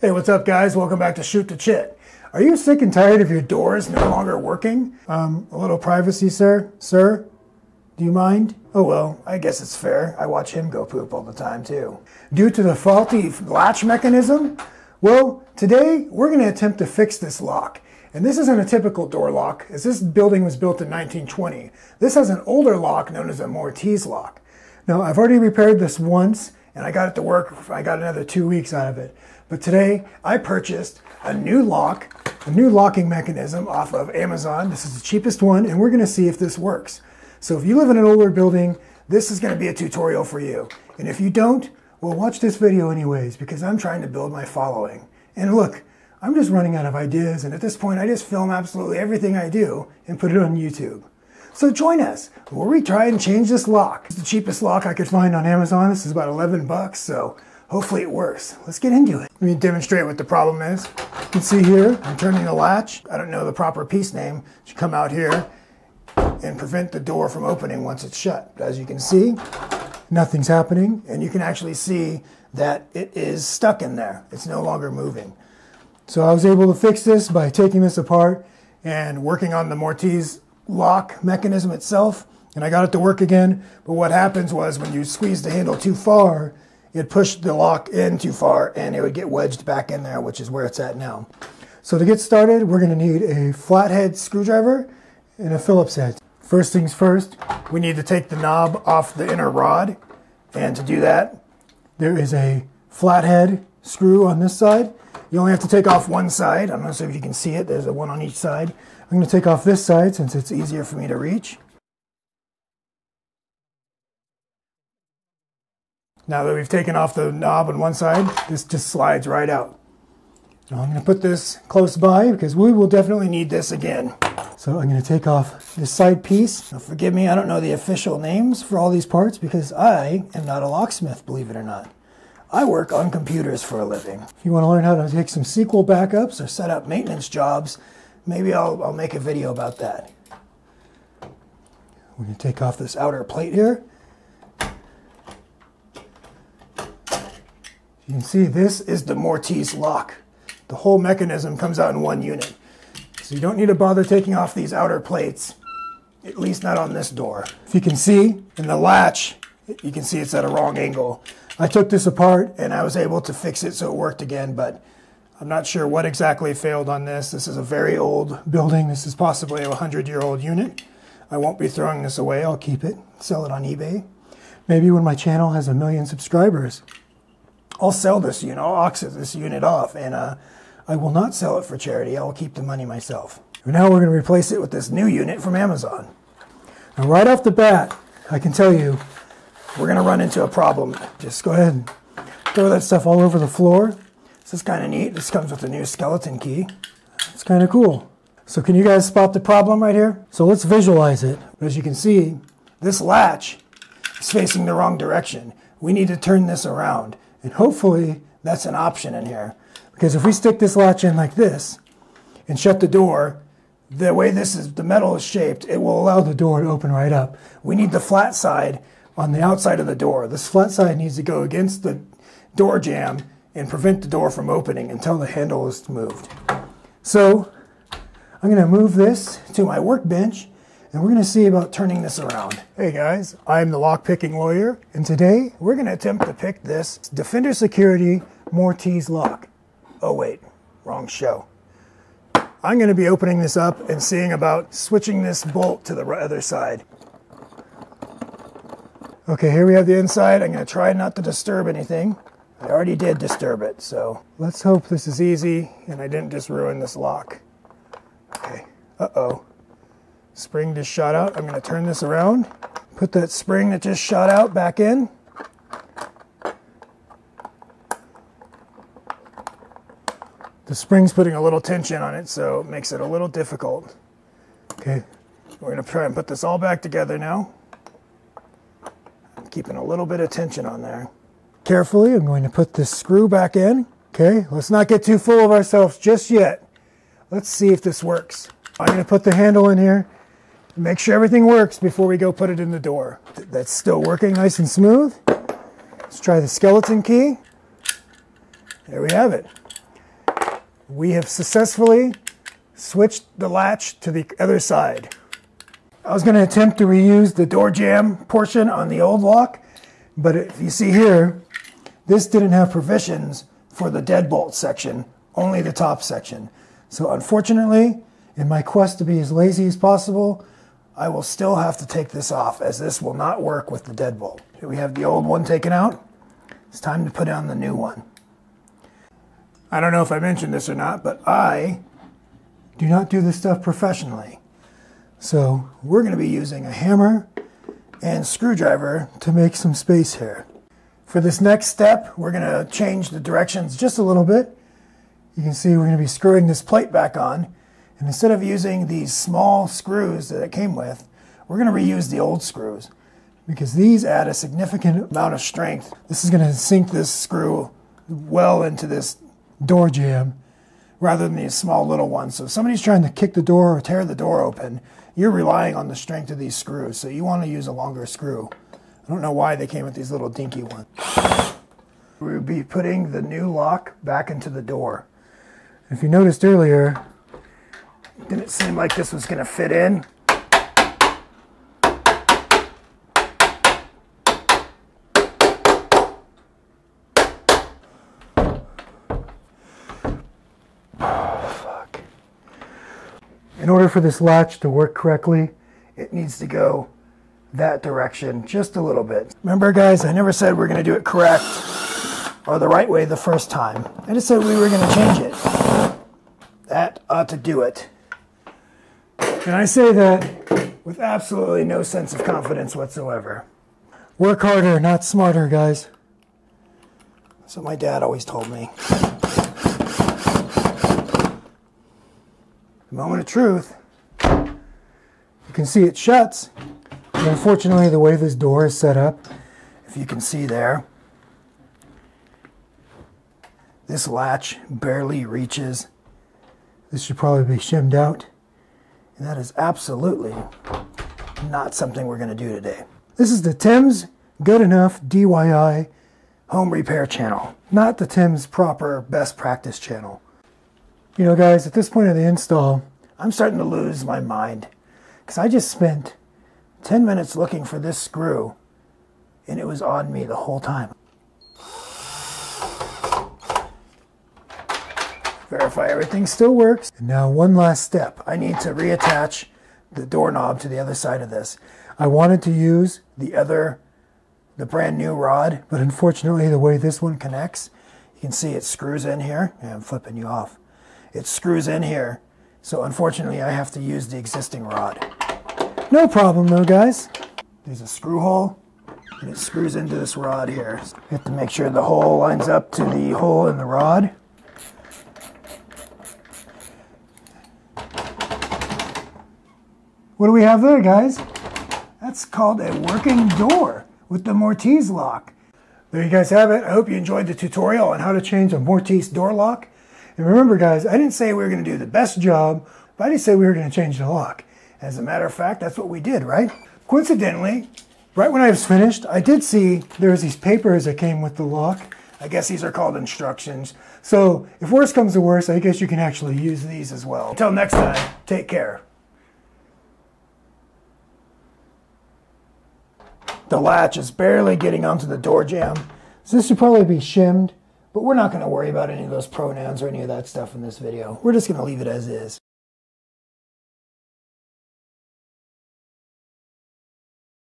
Hey, what's up guys? Welcome back to Shoot the Chit. Are you sick and tired of your doors no longer working? A little privacy, sir? Sir? Do you mind? Oh well, I guess it's fair. I watch him go poop all the time too. Due to the faulty latch mechanism? Well, today we're going to attempt to fix this lock. And this isn't a typical door lock, as this building was built in 1920. This has an older lock known as a Mortise lock. Now, I've already repaired this once, and I got it to work. I got another 2 weeks out of it. But today, I purchased a new locking mechanism off of Amazon. This is the cheapest one, and we're going to see if this works. So if you live in an older building, this is going to be a tutorial for you. And if you don't, well, watch this video anyways, because I'm trying to build my following. And look, I'm just running out of ideas, and at this point, I just film absolutely everything I do and put it on YouTube. So join us where we try and change this lock. It's the cheapest lock I could find on Amazon. This is about 11 bucks, so hopefully it works. Let's get into it. Let me demonstrate what the problem is. You can see here, I'm turning the latch. I don't know the proper piece name. It should come out here and prevent the door from opening once it's shut. As you can see, nothing's happening, and you can actually see that it is stuck in there. It's no longer moving. So I was able to fix this by taking this apart and working on the Mortise lock mechanism itself, and I got it to work again. But what happens was when you squeeze the handle too far, it pushed the lock in too far and it would get wedged back in there, which is where it's at now. So to get started, we're going to need a flathead screwdriver and a Phillips head. First things first, we need to take the knob off the inner rod, and to do that, there is a flathead screw on this side. You only have to take off one side. I'm not sure if you can see it. There's a one on each side. I'm going to take off this side since it's easier for me to reach. Now that we've taken off the knob on one side, this just slides right out. Now I'm going to put this close by because we will definitely need this again. So I'm going to take off this side piece. Now forgive me, I don't know the official names for all these parts because I am not a locksmith, believe it or not. I work on computers for a living. If you want to learn how to take some SQL backups or set up maintenance jobs, maybe I'll make a video about that. We're going to take off this outer plate here. You can see this is the Mortise lock. The whole mechanism comes out in one unit. So you don't need to bother taking off these outer plates, at least not on this door. If you can see in the latch, you can see it's at a wrong angle. I took this apart and I was able to fix it so it worked again, but I'm not sure what exactly failed on this. This is a very old building. This is possibly a 100-year-old unit. I won't be throwing this away. I'll keep it, sell it on eBay. Maybe when my channel has 1 million subscribers, I'll sell this unit. I'll auction this unit off, and I will not sell it for charity. I will keep the money myself. Now we're going to replace it with this new unit from Amazon. Now right off the bat, I can tell you, we're going to run into a problem. Just go ahead and throw that stuff all over the floor. This is kind of neat. This comes with a new skeleton key. It's kind of cool. So can you guys spot the problem right here? So let's visualize it. As you can see, this latch is facing the wrong direction. We need to turn this around. And hopefully that's an option in here. Because if we stick this latch in like this and shut the door, the way the metal is shaped, it will allow the door to open right up. We need the flat side on the outside of the door. This flat side needs to go against the door jamb and prevent the door from opening until the handle is moved. So I'm going to move this to my workbench, and we're going to see about turning this around. Hey guys, I'm the lock picking lawyer, and today we're going to attempt to pick this Defender Security Mortise lock. Oh wait, wrong show. I'm going to be opening this up and seeing about switching this bolt to the other side. Okay, here we have the inside. I'm going to try not to disturb anything. I already did disturb it, so let's hope this is easy and I didn't just ruin this lock. Okay, uh-oh. Spring just shot out. I'm going to turn this around. Put that spring that just shot out back in. The spring's putting a little tension on it, so it makes it a little difficult. Okay, we're going to try and put this all back together now. I'm keeping a little bit of tension on there. Carefully, I'm going to put this screw back in. Okay, let's not get too full of ourselves just yet. Let's see if this works. I'm going to put the handle in here. Make sure everything works before we go put it in the door. That's still working nice and smooth. Let's try the skeleton key. There we have it. We have successfully switched the latch to the other side. I was going to attempt to reuse the door jamb portion on the old lock, but if you see here, this didn't have provisions for the deadbolt section, only the top section. So unfortunately, in my quest to be as lazy as possible, I will still have to take this off, as this will not work with the deadbolt. Here we have the old one taken out. It's time to put on the new one. I don't know if I mentioned this or not, but I do not do this stuff professionally. So we're going to be using a hammer and screwdriver to make some space here. For this next step, we're going to change the directions just a little bit. You can see we're going to be screwing this plate back on. And instead of using these small screws that it came with, we're going to reuse the old screws, because these add a significant amount of strength. This is going to sink this screw well into this door jamb rather than these small little ones. So if somebody's trying to kick the door or tear the door open, you're relying on the strength of these screws. So you want to use a longer screw. I don't know why they came with these little dinky ones. We'll be putting the new lock back into the door. If you noticed earlier, it didn't seem like this was going to fit in. In order for this latch to work correctly, it needs to go that direction just a little bit. Remember guys, I never said we're going to do it correct or the right way the first time. I just said we were going to change it. That ought to do it. And I say that with absolutely no sense of confidence whatsoever. Work harder, not smarter, guys. That's what my dad always told me. Moment of truth. You can see it shuts. And unfortunately, the way this door is set up, if you can see there, this latch barely reaches. This should probably be shimmed out. And that is absolutely not something we're going to do today. This is the Tim's Good Enough DIY Home Repair channel, not the Tim's Proper Best Practice channel. You know guys, at this point of the install, I'm starting to lose my mind, because I just spent 10 minutes looking for this screw and it was on me the whole time. Verify everything still works. And now one last step. I need to reattach the doorknob to the other side of this. I wanted to use the brand new rod, but unfortunately the way this one connects, you can see it screws in here. Yeah, I'm flipping you off. It screws in here, so unfortunately I have to use the existing rod. No problem though, guys. There's a screw hole, and it screws into this rod here. You have to make sure the hole lines up to the hole in the rod. What do we have there, guys? That's called a working door with the Mortise lock. There you guys have it. I hope you enjoyed the tutorial on how to change a Mortise door lock. And remember guys, I didn't say we were going to do the best job, but I didn't say we were going to change the lock. As a matter of fact, that's what we did, right? Coincidentally, right when I was finished, I did see there was these papers that came with the lock. I guess these are called instructions. So if worse comes to worse, I guess you can actually use these as well. Until next time, take care. The latch is barely getting onto the door jamb, so this should probably be shimmed. But we're not going to worry about any of those pronouns or any of that stuff in this video. We're just going to leave it as is.